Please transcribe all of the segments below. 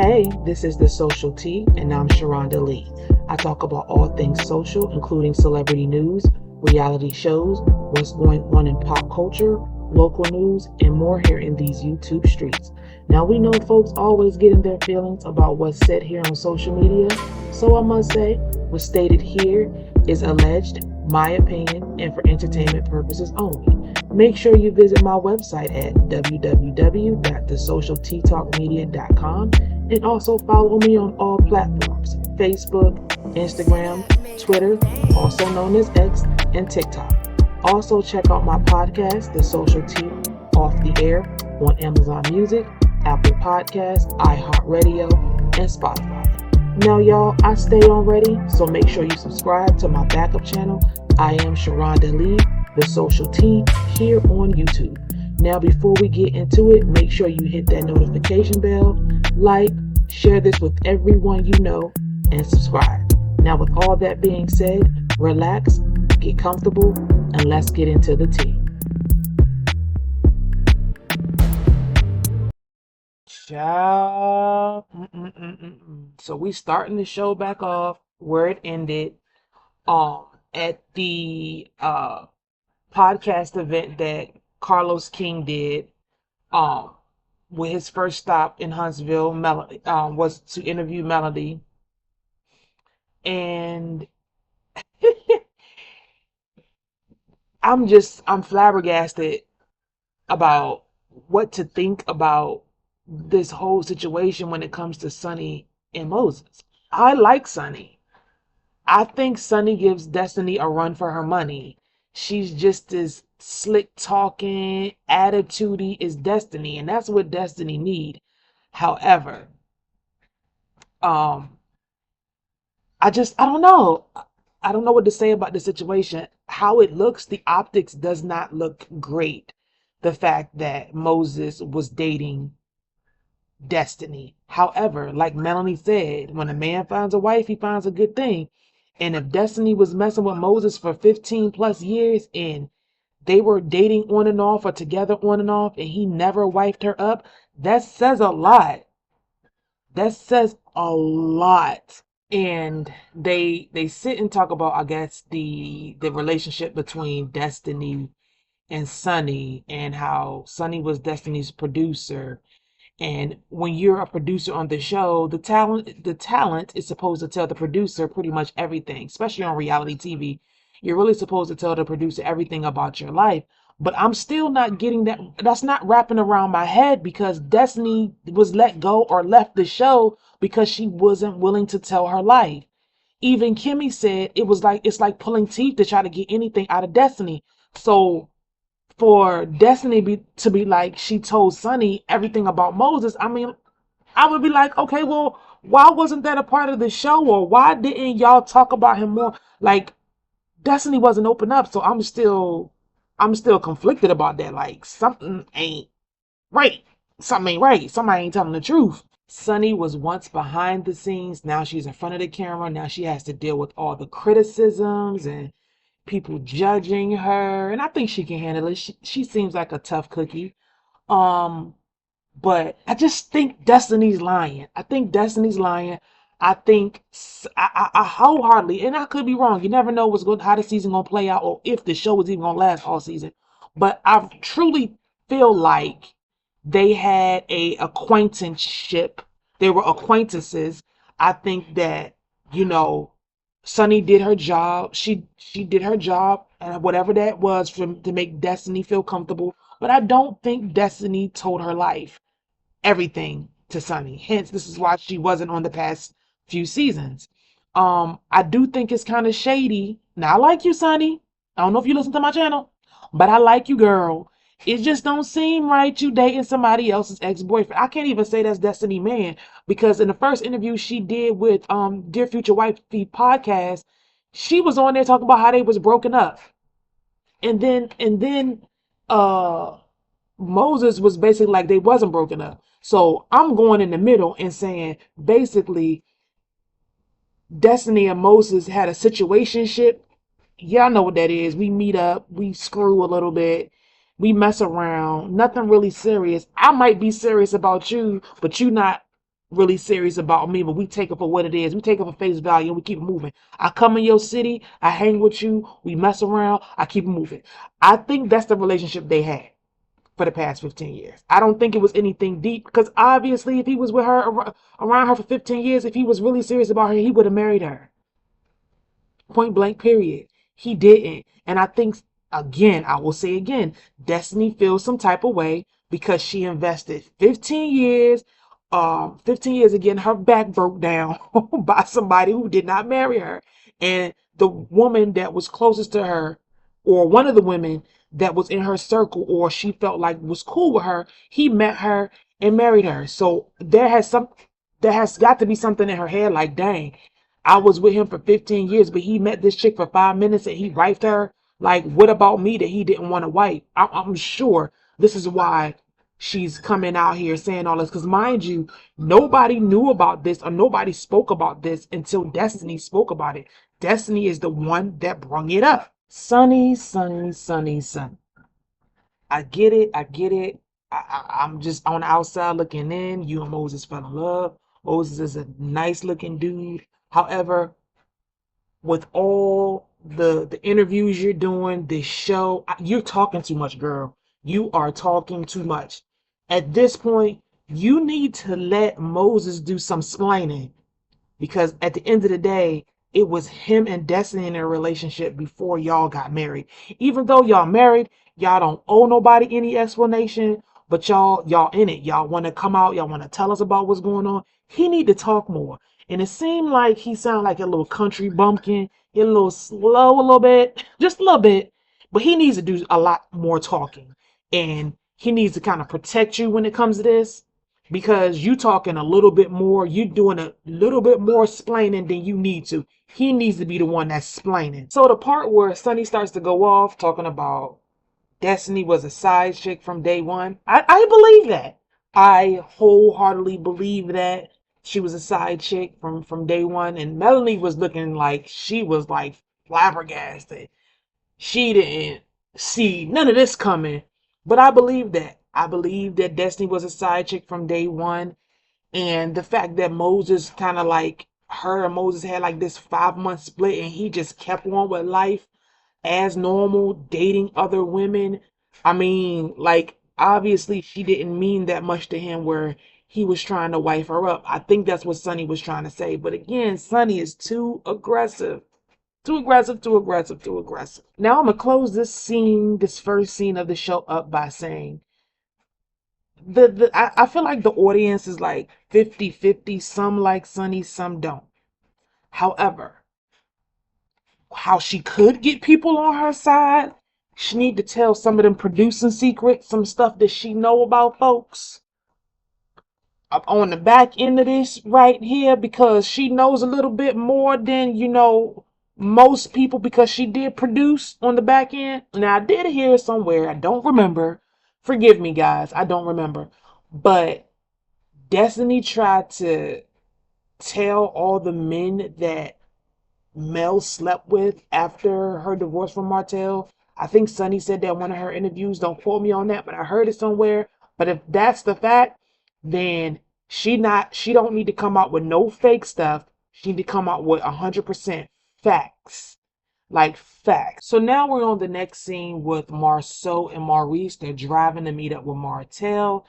Hey, this is The Social Tea, and I'm Sharonda Lee. I talk about all things social, including celebrity news, reality shows, what's going on in pop culture, local news, and more here in these YouTube streets. Now, we know folks always get in their feelings about what's said here on social media, so I must say, what's stated here is alleged, my opinion, and for entertainment purposes only. Make sure you visit my website at www.thesocialteatalkmedia.com and also follow me on all platforms: Facebook, Instagram, Twitter, also known as X, and TikTok. Also check out my podcast, The Social Tea, Off the Air, on Amazon Music, Apple Podcasts, iHeartRadio, and Spotify. Now, y'all, I stay on ready, so make sure you subscribe to my backup channel. I am Sharonda Lee, The Social Tea, here on YouTube. Now, before we get into it, make sure you hit that notification bell, like, share this with everyone you know, and subscribe. Now, with all that being said, relax, get comfortable, and let's get into the tea. Ciao. So we starting the show back off where it ended at the podcast event that Carlosking did with his first stop in Huntsville. Melody was to interview Melody, and I'm flabbergasted about what to think about this whole situation when it comes to Sonny and Moses. I like Sonny. I think Sonny gives Destiny a run for her money. She's just as slick talking, attitudey as Destiny, and that's what Destiny need. However, I don't know. I don't know what to say about the situation. How it looks, the optics does not look great. The fact that Moses was dating Destiny. However, like Melanie said, when a man finds a wife, he finds a good thing. And if Destiny was messing with Moses for 15 plus years and they were dating on and off or together on and off and he never wifed her up, that says a lot. That says a lot. And they sit and talk about, I guess, the relationship between Destiny and Sonny, and how Sonny was Destiny's producer. And when you're a producer on the show, the talent is supposed to tell the producer pretty much everything, especially on reality TV. You're really supposed to tell the producer everything about your life. But I'm still not getting that. That's not wrapping around my head, because Destiny was let go or left the show because she wasn't willing to tell her life. Even Kimmie said it's like pulling teeth to try to get anything out of Destiny. So for Destiny to be like, she told Sonny everything about Moses, I mean, I would be like, okay, well, why wasn't that a part of the show? Or why didn't y'all talk about him more? Like, Destiny wasn't open up, so I'm still conflicted about that. Like, something ain't right. Something ain't right. Somebody ain't telling the truth. Sonny was once behind the scenes. Now she's in front of the camera. Now she has to deal with all the criticisms and people judging her, and I think she can handle it. She seems like a tough cookie. But I just think Destiny's lying. I think I wholeheartedly, and I could be wrong. You never know how the season gonna play out, or if the show is even gonna last all season. But I truly feel like they had a acquaintanceship. They were acquaintances. I think that, Sonny did her job. She did her job, and whatever that was, to make Destiny feel comfortable. But I don't think Destiny told her life, everything, to Sonny. Hence, this is why she wasn't on the past few seasons. I do think it's kind of shady. Now, I like you, Sonny. I don't know if you listen to my channel, but I like you, girl. It just don't seem right you dating somebody else's ex-boyfriend. I can't even say that's Destiny Man, because in the first interview she did with Dear Future Wifey podcast, she was on there talking about how they was broken up. And then Moses was basically like they wasn't broken up. So I'm going in the middle and saying basically Destiny and Moses had a situationship. Y'all know what that is. We meet up, we screw a little bit, we mess around, nothing really serious. I might be serious about you, but you not really serious about me, but we take it for what it is. We take it for face value and we keep it moving. I come in your city, I hang with you, we mess around, I keep it moving. I think that's the relationship they had for the past 15 years. I don't think it was anything deep, because obviously if he was with her, around her for 15 years, if he was really serious about her, he would have married her. Point blank, period. He didn't. And I think, again, I will say again, Destiny feels some type of way because she invested 15 years, 15 years again, her back broke down by somebody who did not marry her. And the woman that was closest to her, or one of the women that was in her circle, or she felt like was cool with her, he met her and married her. So there has got to be something in her head like, dang, I was with him for 15 years, but he met this chick for 5 minutes and he wifed her. Like, what about me that he didn't want to wife? I'm sure this is why she's coming out here saying all this. Because mind you, nobody knew about this or nobody spoke about this until Destiny spoke about it. Destiny is the one that brung it up. Sunny. I get it. I'm just on the outside looking in. You and Moses fell in love. Moses is a nice looking dude. However, with all the interviews you're doing, this show, you're talking too much, girl. You are talking too much. At this point, you need to let Moses do some splaining, because at the end of the day, it was him and Destiny in a relationship before y'all got married. Even though y'all married, y'all don't owe nobody any explanation, but y'all in it. Y'all want to come out, y'all want to tell us about what's going on. He need to talk more. And it seemed like he sounded like a little country bumpkin. He a little slow a little bit, just a little bit. But he needs to do a lot more talking. And he needs to kind of protect you when it comes to this, because you talking a little bit more, you doing a little bit more splaining than you need to. He needs to be the one that's splaining. So the part where Sunny starts to go off talking about Destiny was a side chick from day one, I believe that. I wholeheartedly believe that she was a side chick from day one. And Melanie was looking like she was like flabbergasted. She didn't see none of this coming. But I believe that. I believe that Destiny was a side chick from day one. And the fact that Moses kind of like, her and Moses had like this 5 month split and he just kept on with life as normal, dating other women. I mean, like, obviously she didn't mean that much to him where he was trying to wife her up. I think that's what Sunny was trying to say. But again, Sunny is too aggressive. Too aggressive, too aggressive, too aggressive. Now I'm going to close this first scene of the show up by saying, I feel like the audience is like 50-50. Some like Sunny, some don't. However, how she could get people on her side, she need to tell some of them producing secrets, some stuff that she know about folks up on the back end of this right here, because she knows a little bit more than, most people, because she did produce on the back end. Now, I did hear somewhere, I don't remember. Forgive me, guys, I don't remember. But Destiny tried to tell all the men that Mel slept with after her divorce from Martell. I think Sunny said that in one of her interviews. Don't quote me on that, but I heard it somewhere. But if that's the fact, then she don't need to come out with no fake stuff. She need to come out with 100% facts. Like facts. So now we're on the next scene with Marsau and Maurice. They're driving to meet up with Martell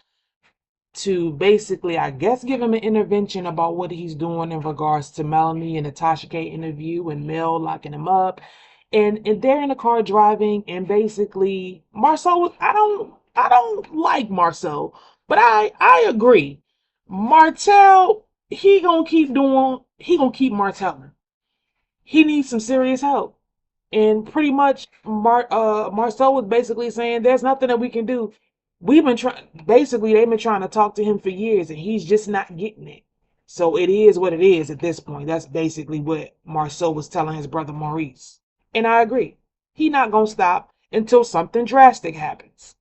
to basically, I guess, give him an intervention about what he's doing in regards to Melanie and the Tasha K interview and Mel locking him up. And they're in the car driving, and basically Marsau, I don't like Marsau, but I agree. Martell, he gonna keep Martelling. He needs some serious help. And pretty much Marsau was basically saying there's nothing that we can do. They've been trying to talk to him for years and he's just not getting it. So it is what it is at this point. That's basically what Marsau was telling his brother Maurice. And I agree. He not gonna stop until something drastic happens.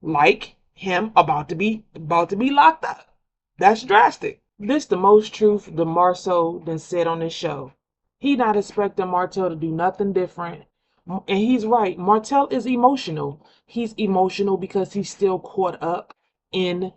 Like him about to be locked up. That's drastic. This the most truth the Marsau done said on this show. He not expecting Martell to do nothing different. And he's right. Martell is emotional. He's emotional because he's still caught up in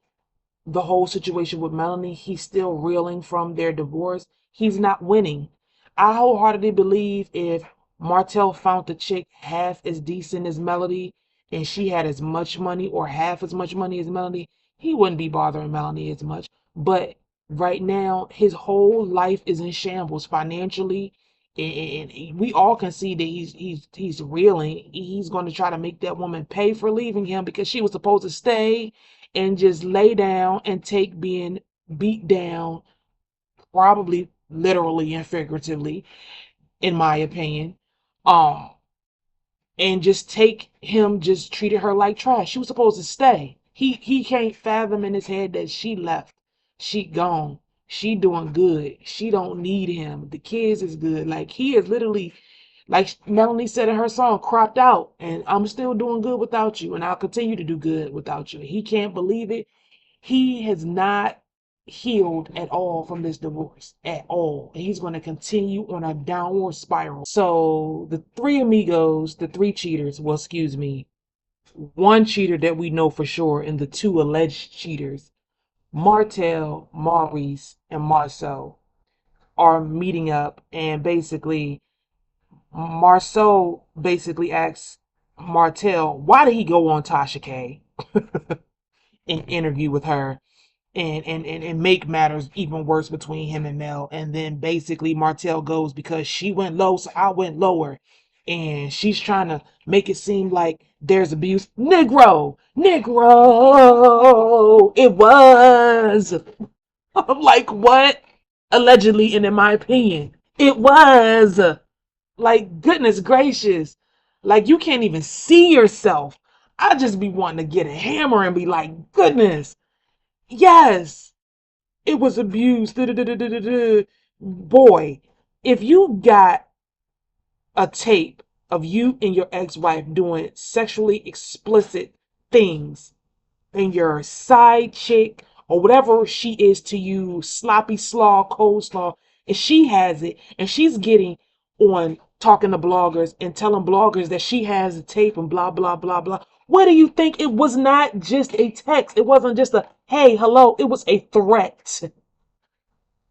the whole situation with Melanie. He's still reeling from their divorce. He's not winning. I wholeheartedly believe if Martell found a chick half as decent as Melody and she had as much money or half as much money as Melody, he wouldn't be bothering Melanie as much. But right now, his whole life is in shambles financially, and we all can see that he's reeling. He's going to try to make that woman pay for leaving him because she was supposed to stay and just lay down and take being beat down, probably literally and figuratively, in my opinion. Um, and just take him, just treated her like trash. She was supposed to stay. He can't fathom in his head that she left. She gone. She doing good. She don't need him. The kids is good. Like, he is literally, like Melanie said in her song, cropped out. And I'm still doing good without you. And I'll continue to do good without you. He can't believe it. He has not healed at all from this divorce at all, and he's going to continue on a downward spiral. So the three amigos, the three cheaters, well, excuse me, one cheater that we know for sure and the two alleged cheaters, Martell, Maurice, and Marsau, are meeting up, and basically Marsau basically asks Martell, why did he go on Tasha K and interview with her and make matters even worse between him and Mel. And then basically Martell goes, because she went low, so I went lower. And she's trying to make it seem like there's abuse. Negro, it was. I'm like, what? Allegedly, and in my opinion, it was. Like, goodness gracious. Like, you can't even see yourself. I just be wanting to get a hammer and be like, goodness. Yes, it was abused. Boy, if you got a tape of you and your ex-wife doing sexually explicit things, and your side chick or whatever she is to you, sloppy slaw, cold slaw, and she has it, and she's getting on talking to bloggers and telling bloggers that she has a tape and blah, blah, blah, blah. What do you think? It was not just a text. It wasn't just a, hey, hello. It was a threat.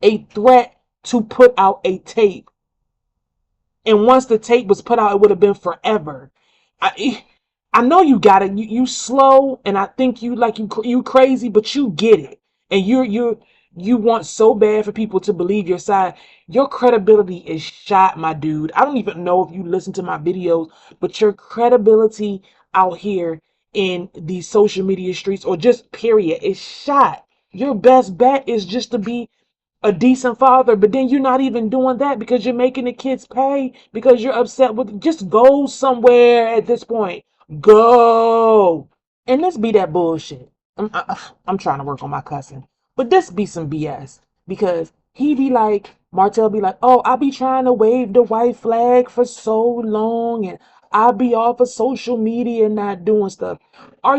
A threat to put out a tape. And once the tape was put out, it would have been forever. I know you got it. You slow, and I think you crazy, but you get it. And you want so bad for people to believe your side. Your credibility is shot, my dude. I don't even know if you listen to my videos, but your credibility out here in these social media streets, or just period, is shot. Your best bet is just to be a decent father, but then you're not even doing that because you're making the kids pay because you're upset with. Just go somewhere at this point. Go. And let's be that bullshit. I'm trying to work on my cussing, but this be some BS, because he be like, Martell be like, oh, I be trying to wave the white flag for so long, and I be off of social media and not doing stuff. Do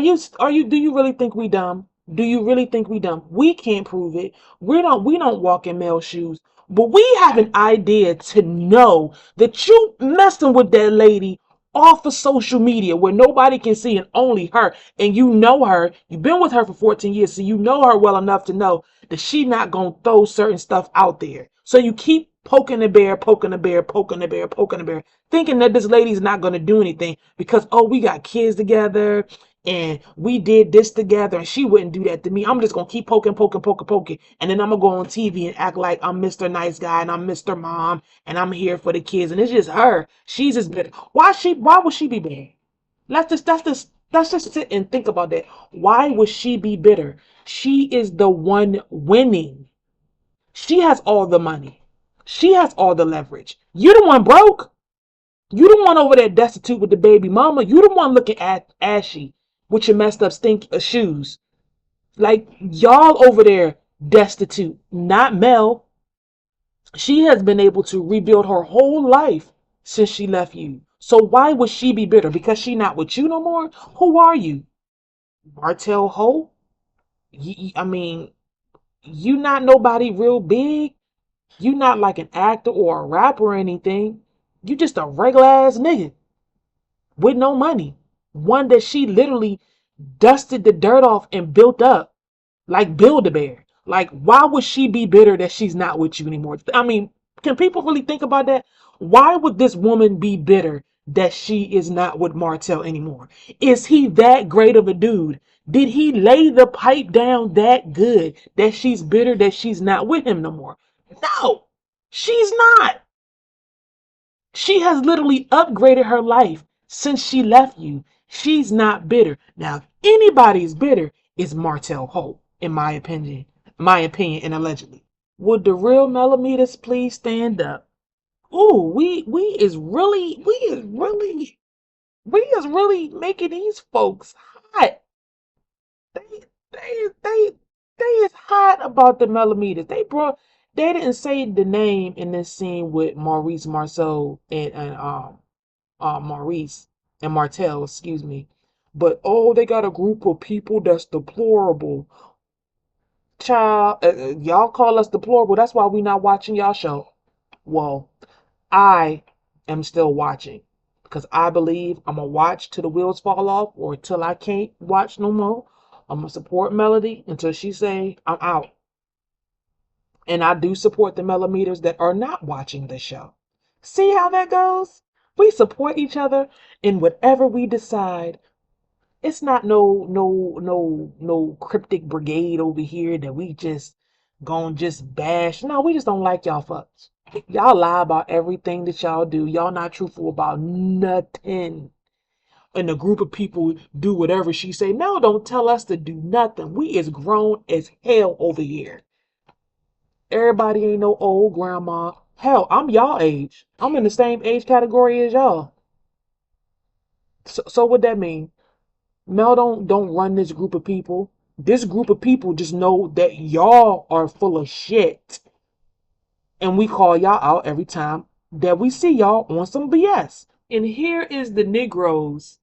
you really think we dumb? Do you really think we dumb? We can't prove it. We don't walk in male shoes, but we have an idea to know that you messing with that lady off of social media where nobody can see and only her, and you know her. You've been with her for 14 years, so you know her well enough to know that she not gonna throw certain stuff out there. So you keep poking the bear, poking the bear, poking the bear, poking the bear, thinking that this lady's not gonna do anything because, oh, we got kids together and we did this together and she wouldn't do that to me. I'm just gonna keep poking, poking, poking, poking, and then I'm gonna go on TV and act like I'm Mr. Nice Guy and I'm Mr. Mom and I'm here for the kids, and it's just her. She's just bitter. Why would she be bitter? Let's just sit and think about that. Why would she be bitter? She is the one winning. She has all the money. She has all the leverage. You the one broke. You the one over there destitute with the baby mama. You the one looking at ashy with your messed up shoes. Like, y'all over there destitute, not Mel. She has been able to rebuild her whole life since she left you. So why would she be bitter? Because she not with you no more? Who are you? Martell Ho? I mean, you not nobody real big. You not like an actor or a rapper or anything. You just a regular ass nigga with no money. One that she literally dusted the dirt off and built up. Like Build-A-Bear. Like, why would she be bitter that she's not with you anymore? I mean, can people really think about that? Why would this woman be bitter that she is not with Martell anymore? Is he that great of a dude? Did he lay the pipe down that good that she's bitter that she's not with him no more? No, she's not. She has literally upgraded her life since she left you. She's not bitter. Now, if anybody's bitter, it's Martell Holt, in my opinion. And allegedly. Would the real millimeters please stand up? Ooh, we is really making these folks hot. They they they is hot about the millimeters. They didn't say the name in this scene with Maurice Marsau and Maurice and Martell, excuse me. But oh, they got a group of people that's deplorable. Child, y'all call us deplorable. That's why we not watching y'all show. Well, I am still watching because I believe I'm gonna watch till the wheels fall off or till I can't watch no more. I'm gonna support Melody until she say I'm out. And I do support the millimeters that are not watching the show. See how that goes? We support each other in whatever we decide. It's not no cryptic brigade over here that we just gonna just bash. No, we just don't like y'all fucks. Y'all lie about everything that y'all do. Y'all not truthful about nothing. And a group of people do whatever she say. No, don't tell us to do nothing. We is grown as hell over here. Everybody ain't no old grandma. Hell, I'm y'all age. I'm in the same age category as y'all. So what that mean? Mel don't run this group of people. This group of people just know that y'all are full of shit. And we call y'all out every time that we see y'all on some BS. And here is the Negroes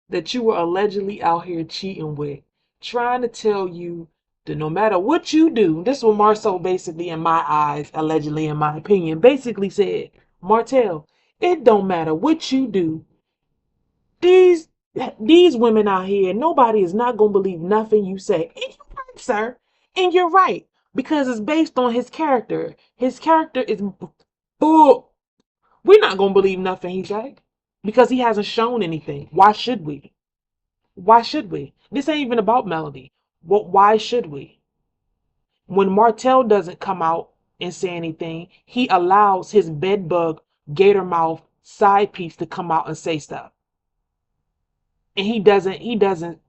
that you were allegedly out here cheating with, trying to tell you that no matter what you do, this is what Marsau basically, in my eyes, allegedly in my opinion, basically said, Martell, it don't matter what you do. These women out here, nobody is not gonna believe nothing you say. And you're right, sir. And you're right. Because it's based on his character. His character is bull. We're not gonna believe nothing he say. Because he hasn't shown anything. Why should we? Why should we? This ain't even about Melody. But why should we? When Martell doesn't come out and say anything, he allows his bedbug, gator mouth side piece to come out and say stuff. And he doesn't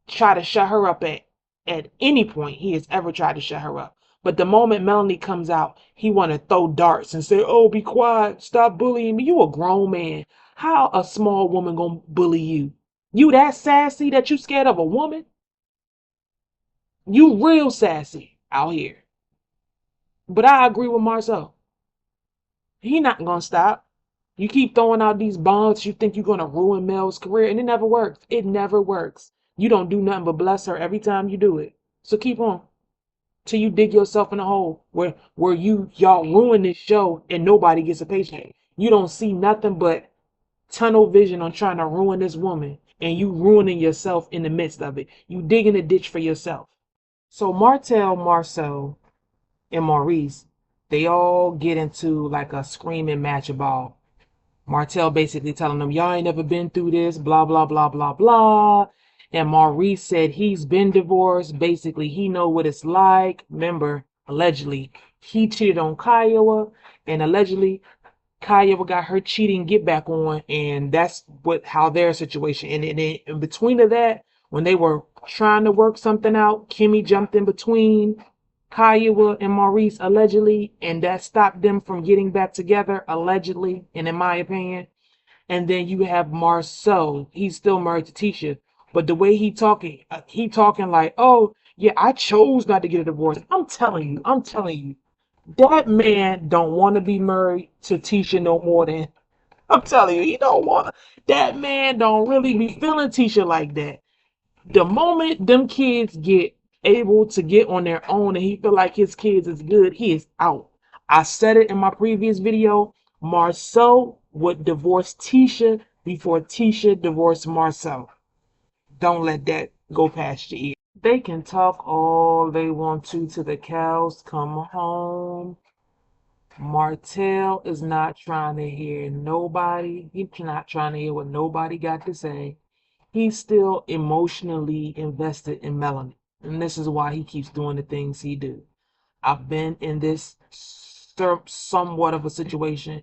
try to shut her up at any point he has ever tried to shut her up. But the moment Melanie comes out, he want to throw darts and say, oh, be quiet, stop bullying me. You a grown man. How a small woman gonna bully you? You that sassy that you scared of a woman? You real sassy out here. But I agree with Marcel. He not gonna stop. You keep throwing out these bombs, you think you're gonna ruin Mel's career, and it never works. It never works. You don't do nothing but bless her every time you do it. So keep on. Till you dig yourself in a hole where y'all ruin this show and nobody gets a paycheck. You don't see nothing but tunnel vision on trying to ruin this woman, and you ruining yourself in the midst of it. You digging a ditch for yourself. So Martell, Marsau, and Maurice, they all get into like a screaming match about Martell basically telling them, y'all ain't never been through this, blah, blah, blah, blah, blah. And Maurice said he's been divorced. Basically, he know what it's like. Remember, allegedly, he cheated on Kiowa, and allegedly, Kiowa got her cheating get back on, and that's how their situation. And in between of that, when they were trying to work something out, Kimmie jumped in between Kiowa and Maurice allegedly, and that stopped them from getting back together allegedly, and in my opinion. And then you have Marsau. He's still married to Tisha, but the way he talking like, oh yeah, I chose not to get a divorce. I'm telling you, that man don't want to be married to Tisha no more than I'm telling you, he don't want to. That man don't really be feeling Tisha like that. The moment them kids get able to get on their own and he feel like his kids is good, he is out. I said it in my previous video. Marsau would divorce Tisha before Tisha divorced Marsau. Don't let that go past your ear. They can talk all they want to the cows come home. Martell is not trying to hear nobody. He's not trying to hear what nobody got to say. He's still emotionally invested in Melanie. And this is why he keeps doing the things he do. I've been in this somewhat of a situation.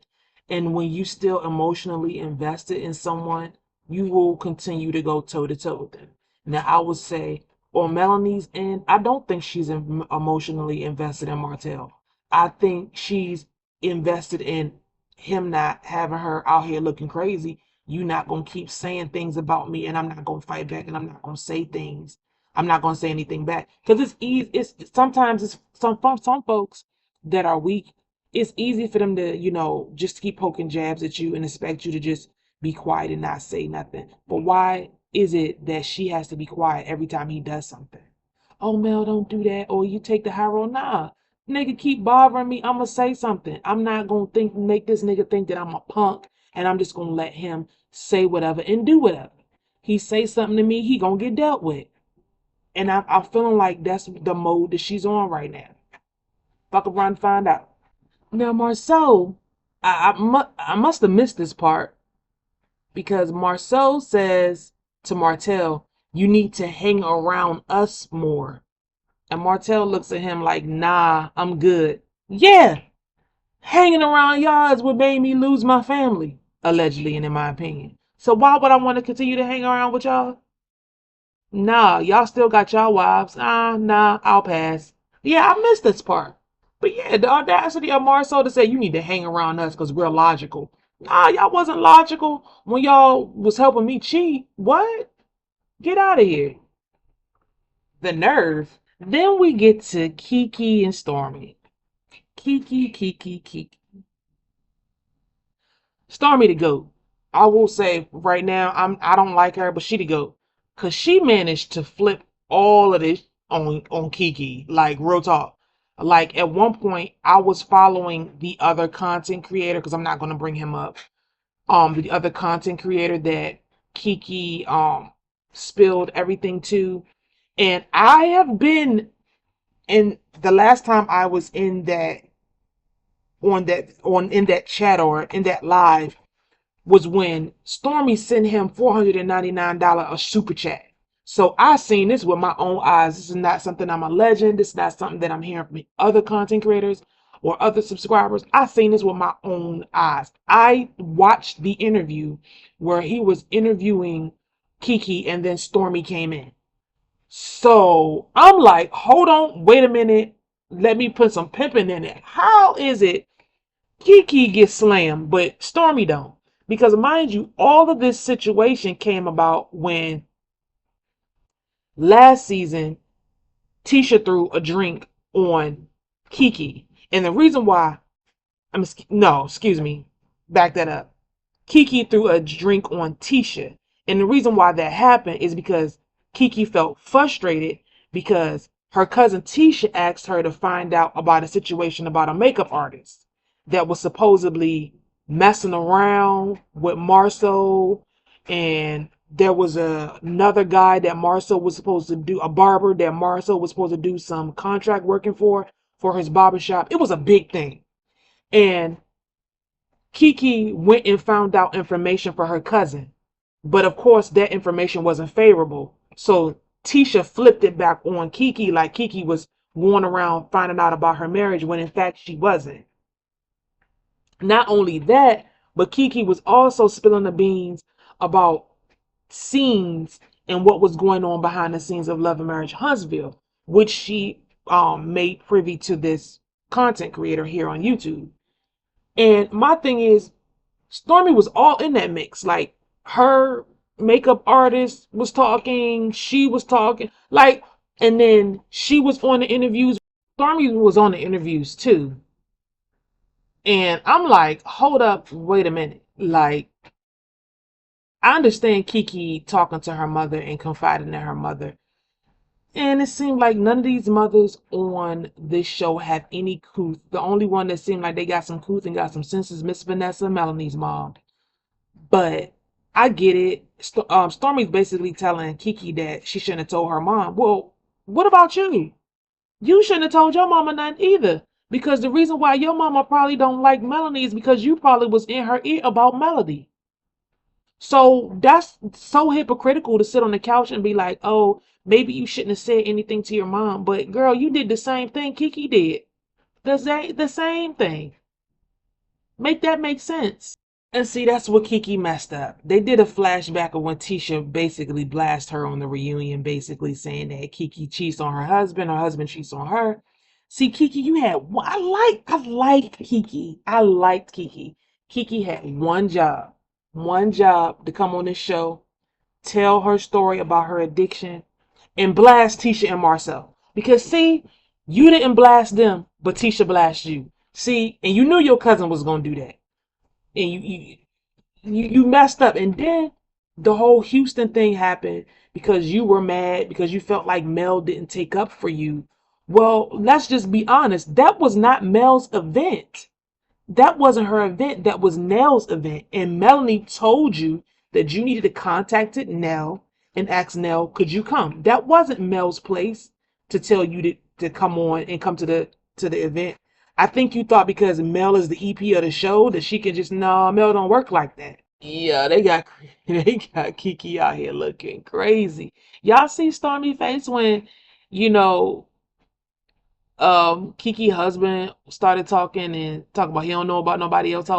And when you still emotionally invested in someone, you will continue to go toe to toe with them. Now, I would say on Melanie's end, I don't think she's emotionally invested in Martell. I think she's invested in him not having her out here looking crazy. You not gonna keep saying things about me, and I'm not gonna fight back, and I'm not gonna say things. I'm not gonna say anything back because it's easy. It's sometimes it's some folks that are weak. It's easy for them to just keep poking jabs at you and expect you to just be quiet and not say nothing. But why is it that she has to be quiet every time he does something? Oh, Mel, don't do that. Or you take the high road. Nah, nigga, keep bothering me. I'ma say something. I'm not gonna make this nigga think that I'm a punk, and I'm just gonna let him say whatever and do whatever. He say something to me, he gonna get dealt with. And I'm feeling like that's the mode that she's on right now. Fuck around and find out. Now, Marceau, I must have missed this part because Marceau says to Martell, you need to hang around us more. And Martell looks at him like, nah, I'm good. Yeah, hanging around y'all is what made me lose my family, allegedly, and in my opinion. So why would I want to continue to hang around with y'all? Nah, y'all still got y'all wives. Nah, I'll pass. Yeah, I missed this part. But yeah, the audacity of Marceau to say you need to hang around us because we're logical. Nah, y'all wasn't logical when y'all was helping me cheat. What? Get out of here. The nerve. Then we get to Keke and Stormi. Keke. Stormi the GOAT. I will say right now, I don't like her, but she the GOAT. Cause she managed to flip all of this on Keke. Like real talk. Like at one point I was following the other content creator, because I'm not gonna bring him up. The other content creator that Keke spilled everything to. And I have been in the last time I was in that in that chat or in that live was when Stormi sent him $499 a super chat. So I seen this with my own eyes. This is not something I'm a legend. This is not something that I'm hearing from other content creators or other subscribers. I seen this with my own eyes. I watched the interview where he was interviewing Keke and then Stormi came in. So I'm like, hold on, wait a minute. Let me put some pimping in it. How is it Keke gets slammed, but Stormi don't? Because mind you, all of this situation came about when last season Tisha threw a drink on Keke. And the reason why, excuse me, back that up. Keke threw a drink on Tisha. And the reason why that happened is because Keke felt frustrated because her cousin Tisha asked her to find out about a situation about a makeup artist that was supposedly messing around with Marsau, and there was another guy that Marsau was supposed to do, a barber that Marsau was supposed to do some contract working for his barbershop. It was a big thing. And Keke went and found out information for her cousin. But of course, that information wasn't favorable. So Tisha flipped it back on Keke like Keke was going around finding out about her marriage when in fact she wasn't. Not only that, but Keke was also spilling the beans about scenes and what was going on behind the scenes of Love and Marriage Huntsville, which she made privy to this content creator here on YouTube. And my thing is, Stormi was all in that mix. Like her makeup artist was talking, she was talking, like, and then she was on the interviews. Stormi was on the interviews too. And I'm like, hold up, wait a minute. Like, I understand Keke talking to her mother and confiding in her mother. And it seemed like none of these mothers on this show have any couth. The only one that seemed like they got some couth and got some sense is Miss Vanessa, Melanie's mom. But I get it. Stormi's basically telling Keke that she shouldn't have told her mom. Well, What about you? You shouldn't have told your mama nothing either. Because the reason why your mama probably don't like Melanie is because you probably was in her ear about Melody. So that's so hypocritical to sit on the couch and be like, oh, maybe you shouldn't have said anything to your mom. But girl, you did the same thing Keke did. The same thing. Make that make sense. And see, that's what Keke messed up. They did a flashback of when Tisha basically blasted her on the reunion, basically saying that Keke cheats on her husband cheats on her. See, Keke, you had I liked Keke. I liked Keke. Keke had one job to come on this show, tell her story about her addiction, and blast Tisha and Marsau. Because see, you didn't blast them, but Tisha blasted you. See, and you knew your cousin was gonna do that. And you messed up. And then the whole Houston thing happened because you were mad because you felt like Mel didn't take up for you. Well, let's just be honest. That was not Mel's event. That wasn't her event. That was Nell's event. And Melanie told you that you needed to contact Nell and ask Nell, could you come? That wasn't Mel's place to tell you to come on and come to the event. I think you thought because Mel is the EP of the show that she can just, no, Mel don't work like that. Yeah, they got Keke out here looking crazy. Y'all see Stormi face when, you know, Keke husband started talking about he don't know about nobody else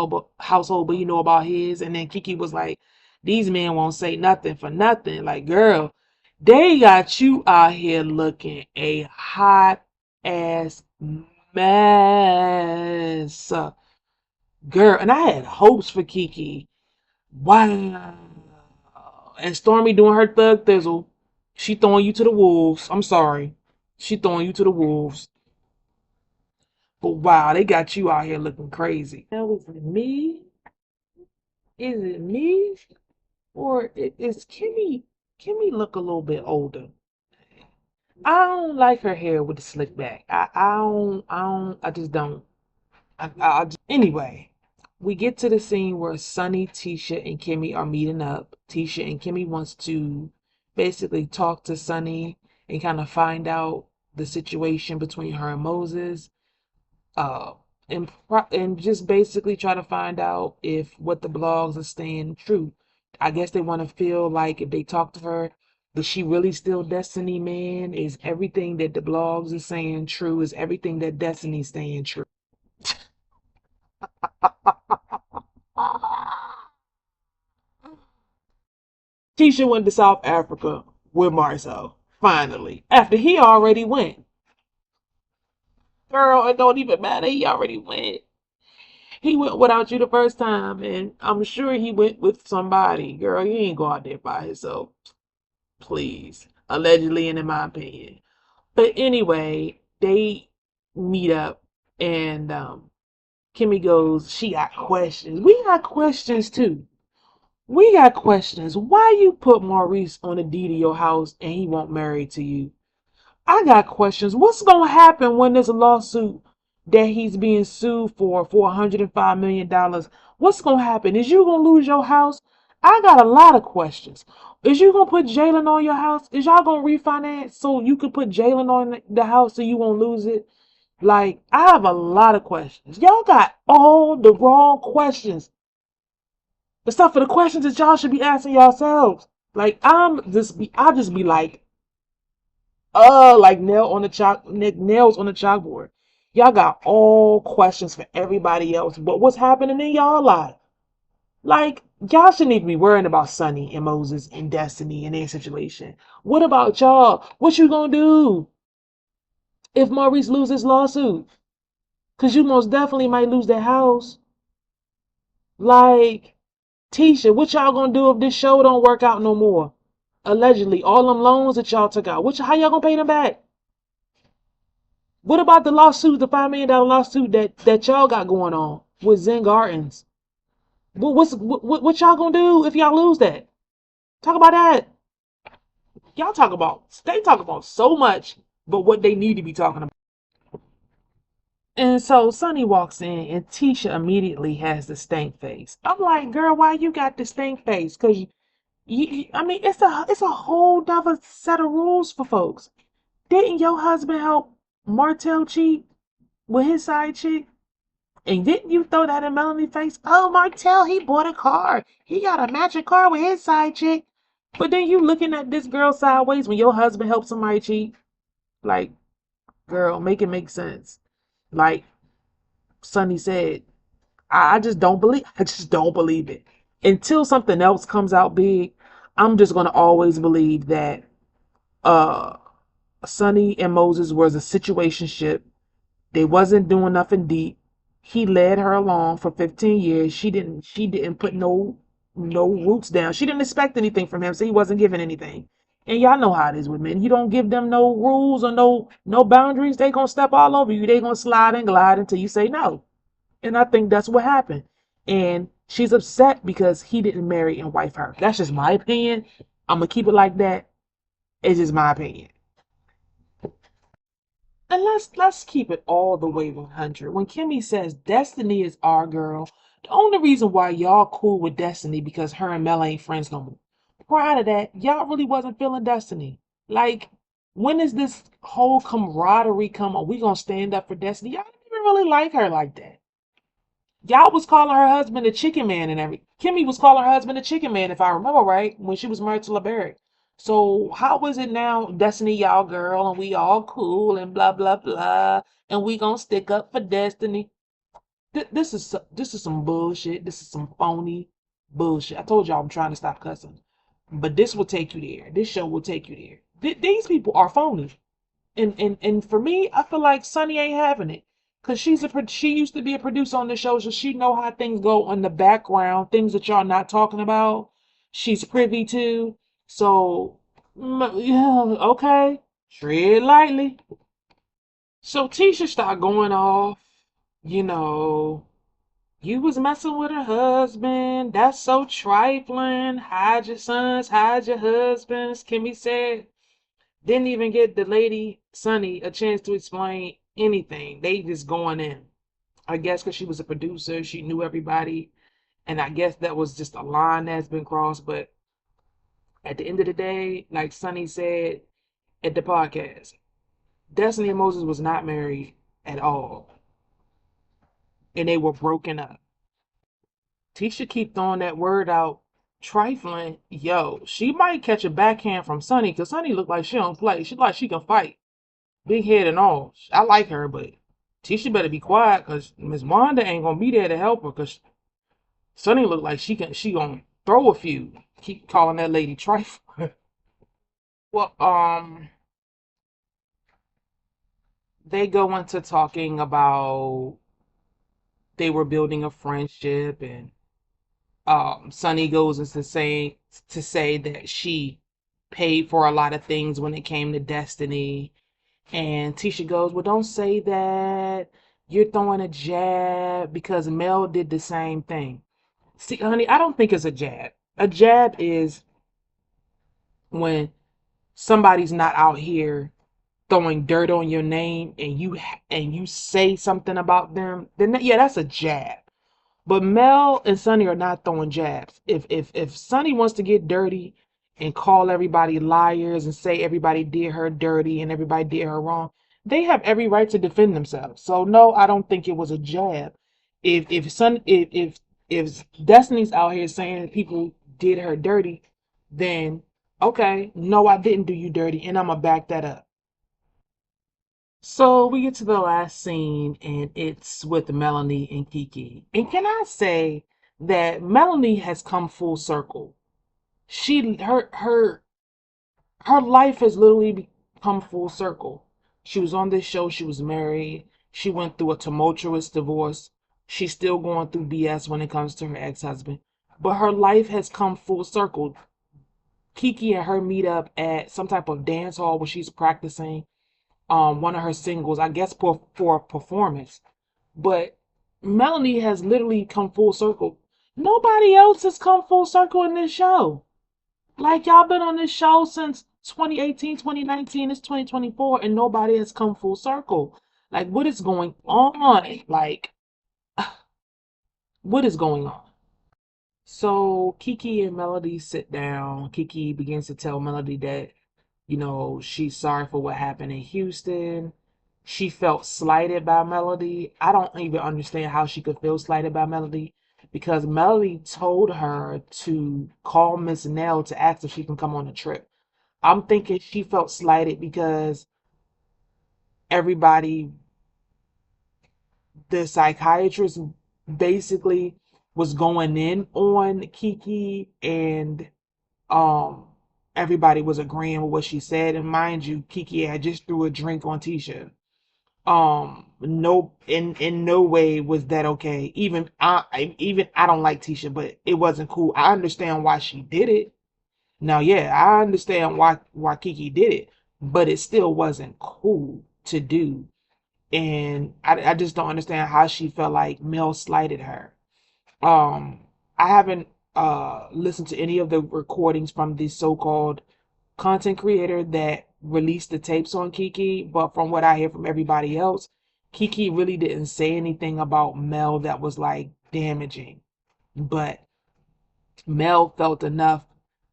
household, but he know about his. And then Keke was like, these men won't say nothing for nothing. Like, girl, they got you out here looking a hot ass mess. Girl, and I had hopes for Keke. Wow. And Stormi doing her thug thizzle. She throwing you to the wolves. I'm sorry. She throwing you to the wolves. But wow, they got you out here looking crazy. Now, is it me? Is it me? Or is Kimmie? Kimmie look a little bit older. I don't like her hair with the slick back. I just don't. Anyway, we get to the scene where Sonny, Tisha, and Kimmie are meeting up. Tisha and Kimmie wants to basically talk to Sonny and kind of find out the situation between her and Moses. uh, and just basically try to find out if what the blogs are saying true. I guess they want to feel like if they talk to her, is she really still Destiny, man? Is everything that the blogs are saying true? Is everything that Destiny's saying true? Tisha went to South Africa with Marsau, finally, after he already went. Girl, it don't even matter. He already went. He went without you the first time, and I'm sure he went with somebody. Girl, you ain't go out there by himself. Please. Allegedly, and in my opinion. But anyway, they meet up, and Kimmie goes, she got questions. We got questions too. We got questions. Why you put Maurice on the deed of your house and he won't marry to you? I got questions. What's going to happen when this lawsuit that he's being sued for $105 million? What's going to happen? Is you going to lose your house? I got a lot of questions. Is you going to put Jalen on your house? Is y'all going to refinance so you can put Jalen on the house so you won't lose it? Like, I have a lot of questions. Y'all got all the wrong questions. The stuff for the questions that y'all should be asking yourselves. Like, I just be like nails on the chalkboard. Y'all got all questions for everybody else, but what's happening in y'all life? Like, y'all shouldn't even be worrying about Sonny and Moses and Destiny and their situation. What about y'all? What you gonna do if Maurice loses lawsuit? Cause you most definitely might lose that house. Like, Tisha, what y'all gonna do if this show don't work out no more? Allegedly, all them loans that y'all took out, how y'all gonna pay them back? What about the lawsuit, the $5 million lawsuit that y'all got going on with Zen Gardens? What y'all gonna do if y'all lose that? Talk about that. They talk about so much, but what they need to be talking about. And so Sonny walks in and Tisha immediately has the stank face. I'm like, girl, why you got the stank face? Cause I mean, it's a whole nother set of rules for folks. Didn't your husband help Martell cheat with his side chick? And didn't you throw that in Melanie's face? Oh, Martell, he bought a car. He got a matching car with his side chick. But then you looking at this girl sideways when your husband helped somebody cheat. Like, girl, make it make sense. Like Sonny said, I just don't believe. I just don't believe it. Until something else comes out big, I'm just gonna always believe that uh Sonny and Moses was a situationship. They wasn't doing nothing deep. He led her along for 15 years. She didn't put no roots down. She didn't expect anything from him, so he wasn't giving anything. And y'all know how it is with men. You don't give them no rules or no boundaries, they gonna step all over you. They gonna slide and glide until you say no. And I think that's what happened. And she's upset because he didn't marry and wife her. That's just my opinion. I'm gonna keep it like that. It's just my opinion. And let's keep it all the way 100. When Kimmie says Destiny is our girl, the only reason why y'all cool with Destiny because her and Mel ain't friends no more. Prior to that, y'all really wasn't feeling Destiny. Like, when is this whole camaraderie come on? We gonna stand up for Destiny? Y'all didn't even really like her like that. Y'all was calling her husband a chicken man and everything. Kimmie was calling her husband a chicken man, if I remember right, when she was married to LeBarry. So how is it now, Destiny y'all girl, and we all cool and blah blah blah, and we gonna stick up for Destiny? This is some bullshit. This is some phony bullshit. I told y'all I'm trying to stop cussing, but this will take you there. This show will take you there. These people are phony. And for me, I feel like Sunny ain't having it, cause she used to be a producer on the show, so she know how things go in the background, things that y'all not talking about. She's privy to. So yeah, okay, tread lightly. So Tisha start going off. You know, you was messing with her husband. That's so trifling. Hide your sons, hide your husbands. Kimmie said. Didn't even get the lady, Sunny, a chance to explain anything. They just going in. I guess because she was a producer, she knew everybody. And I guess that was just a line that's been crossed. But at the end of the day, like Sunny said at the podcast, Destiny and Moses was not married at all. And they were broken up. Tisha keep throwing that word out, trifling. Yo, she might catch a backhand from Sunny because Sunny look like she don't play. She like she can fight. Big head and all. I like her, but Tisha better be quiet because Miss Wanda ain't gonna be there to help her because Sunny look like she gonna throw a few. Keep calling that lady trifle. Well, they go into talking about they were building a friendship, and Sunny goes into saying to say that she paid for a lot of things when it came to Destiny. And Tisha goes, well, don't say that. You're throwing a jab because Mel did the same thing. See, honey, I don't think it's a jab. A jab is when somebody's not out here throwing dirt on your name and you say something about them. Then yeah, that's a jab. But Mel and Sonny are not throwing jabs. If Sonny wants to get dirty and call everybody liars and say everybody did her dirty and everybody did her wrong, they have every right to defend themselves. So no, I don't think it was a jab. If Destiny's out here saying people did her dirty, then okay, no, I didn't do you dirty, and I'm gonna back that up. So we get to the last scene, and it's with Melanie and Keke. And can I say that Melanie has come full circle? Her life has literally come full circle. She was on this show. She was married. She went through a tumultuous divorce. She's still going through BS when it comes to her ex-husband. But her life has come full circle. Keke and her meet up at some type of dance hall where she's practicing one of her singles, I guess for a performance. But Melanie has literally come full circle. Nobody else has come full circle in this show. Like, y'all been on this show since 2018, 2019, it's 2024, and nobody has come full circle. Like, what is going on? Like, what is going on? So Keke and Melody sit down. Keke begins to tell Melody that You know, she's sorry for what happened in Houston. She felt slighted by Melody. I don't even understand how she could feel slighted by Melody, because Melody told her to call Miss Nell to ask if she can come on a trip. I'm thinking she felt slighted because everybody, the psychiatrist basically was going in on Keke, and um everybody was agreeing with what she said. And mind you, Keke had just threw a drink on Tisha. No, in no way was that okay. Even I don't like Tisha, but it wasn't cool. I understand why she did it. Now, yeah, I understand why Keke did it, but it still wasn't cool to do. And I just don't understand how she felt like Mel slighted her. Um, I haven't listened to any of the recordings from the so-called content creator that released the tapes on Keke, but from what I hear from everybody else, Keke really didn't say anything about Mel that was like damaging. But Mel felt enough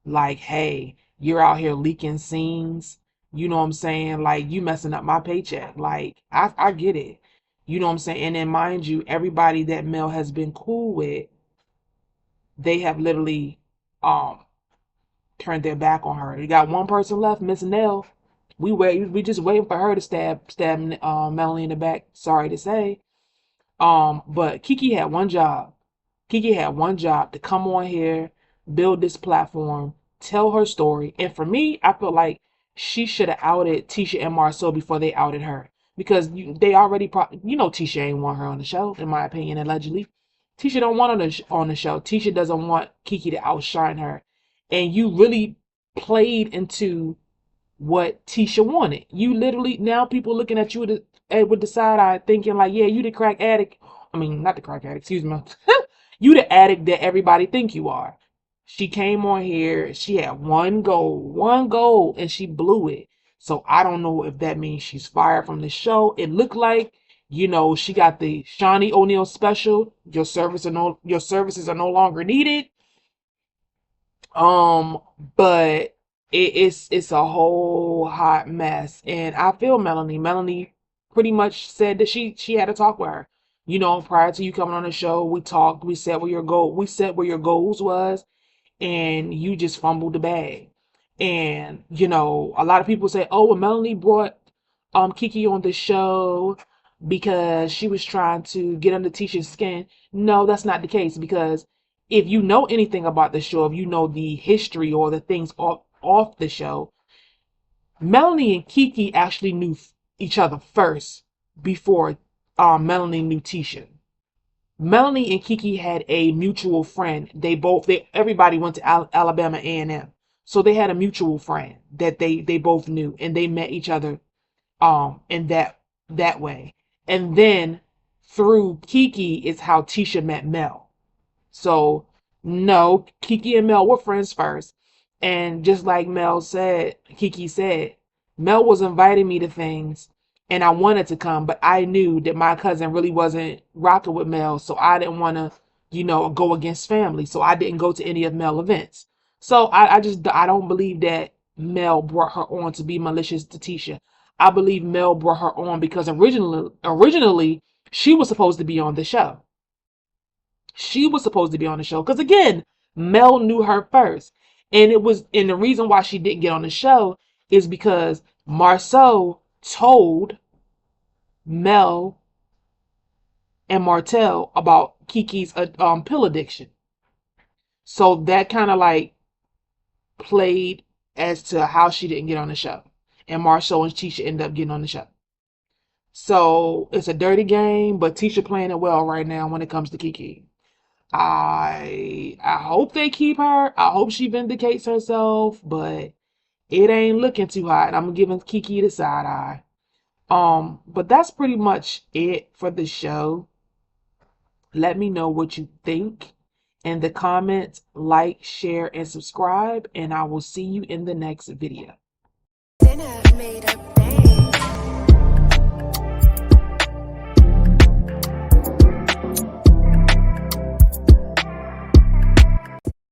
like, hey, you're out here leaking scenes. You know what I'm saying? Like, you messing up my paycheck. Like, I get it. You know what I'm saying? And then mind you, everybody that Mel has been cool with, they have literally um turned their back on her. You got one person left, Miss Nell. We just waiting for her to stab Melanie in the back. Sorry to say. But Keke had one job. Keke had one job to come on here, build this platform, tell her story. And for me, I feel like she should have outed Tisha and Marsau before they outed her. Because they already, Tisha ain't want her on the show, in my opinion, allegedly. Tisha don't want her on the show. Tisha doesn't want Keke to outshine her. And you really played into what Tisha wanted. You literally, now people looking at you with the side eye thinking like, yeah, you the crack addict. I mean, not the crack addict, excuse me. You the addict that everybody think you are. She came on here, she had one goal, and she blew it. So I don't know if that means she's fired from the show. It looked like, she got the Shawnee O'Neal special. Your services are no longer needed. But it's a whole hot mess, and I feel Melanie. Melanie pretty much said that she had to talk with her. Prior to you coming on the show, we talked. We said where your goals was, and you just fumbled the bag. And a lot of people say, oh, well, Melanie brought Keke on the show because she was trying to get under Tisha's skin. No, that's not the case, because if you know anything about the show, if you know the history or the things off the show, Melanie and Keke actually knew each other first before Melanie knew Tisha. Melanie and Keke had a mutual friend. Everybody went to Alabama A&M. So they had a mutual friend that they both knew, and they met each other in that way. And then through Keke is how Tisha met Mel. So no, Keke and Mel were friends first. And just like Keke said, Mel was inviting me to things and I wanted to come, but I knew that my cousin really wasn't rocking with Mel. So I didn't want to, go against family. So I didn't go to any of Mel events. So I don't believe that Mel brought her on to be malicious to Tisha. I believe Mel brought her on because originally she was supposed to be on the show. She was supposed to be on the show because, again, Mel knew her first. And the reason why she didn't get on the show is because Marsau told Mel and Martell about Keke's pill addiction. So that kind of like played as to how she didn't get on the show. And Marsau and Tisha ended up getting on the show. So it's a dirty game, but Tisha playing it well right now when it comes to Keke. I hope they keep her. I hope she vindicates herself, but it ain't looking too hot. I'm giving Keke the side eye. But that's pretty much it for the show. Let me know what you think in the comments. Like, share, and subscribe, and I will see you in the next video. Dinner made up.